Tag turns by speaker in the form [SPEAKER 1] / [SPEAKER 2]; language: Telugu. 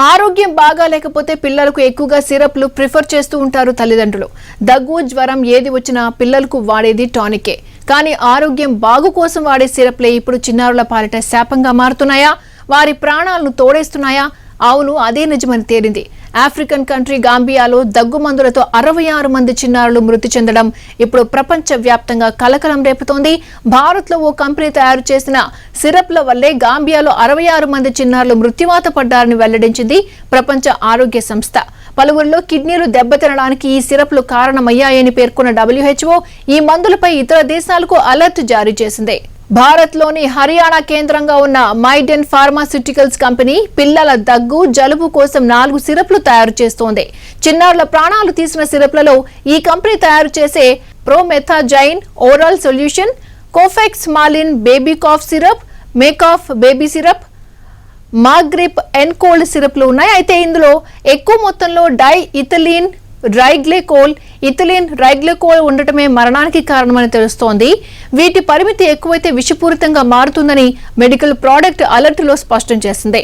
[SPEAKER 1] ఆరోగ్యం బాగా లేకపోతే పిల్లలకు ఎక్కువగా సిరప్లు ప్రిఫర్ చేస్తూ ఉంటారు తల్లిదండ్రులు. దగ్గు, జ్వరం ఏది వచ్చినా పిల్లలకు వాడేది టానికే. కానీ ఆరోగ్యం బాగు కోసం వాడే సిరప్లే ఇప్పుడు చిన్నారుల పాలిట శాపంగా మారుతున్నాయా? వారి ప్రాణాలను తోడేస్తున్నాయా? అవును, అదే నిజమని తేలింది. ఆఫ్రికన్ కంట్రీ గాంబియాలో దగ్గు మందులతో 66 మంది చిన్నారులు మృతి చెందడం ఇప్పుడు ప్రపంచ వ్యాప్తంగా కలకలం రేపుతోంది. భారత్లో ఓ కంపెనీ తయారు చేసిన సిరప్ల వల్లే గాంబియాలో 66 మంది చిన్నారులు మృత్యువాత పడ్డారని వెల్లడించింది ప్రపంచ ఆరోగ్య సంస్థ. పలువురిలో కిడ్నీలు దెబ్బతినడానికి ఈ సిరప్లు కారణమయ్యాయని పేర్కొన్న WHO ఈ మందులపై ఇతర దేశాలకు అలర్ట్ జారీ చేసింది. భారత్లోని హర్యానా కేంద్రంగా ఉన్న మైడెన్ ఫార్మాస్యూటికల్స్ కంపెనీ పిల్లల దగ్గు, జలుబు కోసం 4 సిరప్లు తయారు చేస్తోంది. చిన్నారుల ప్రాణాలు తీసిన సిరప్లలో ఈ కంపెనీ తయారు చేసే ప్రోమెథాజైన్ ఓరల్ సొల్యూషన్, కోఫెక్స్ మాలిన్ baby cough syrup, Mecof baby syrup, మాగ్రిప్ ఎన్కోల్డ్ సిరప్లు ఉన్నాయి. అయితే ఇందులో ఎక్కువ మొత్తంలో ఇథిలీన్ రైగ్లికోల్ ఉండటమే మరణానికి కారణమని తెలుస్తోంది. వీటి పరిమితి ఎక్కువైతే విషపూరితంగా మారుతుందని మెడికల్ ప్రోడక్ట్ అలర్ట్ లో స్పష్టం చేసింది.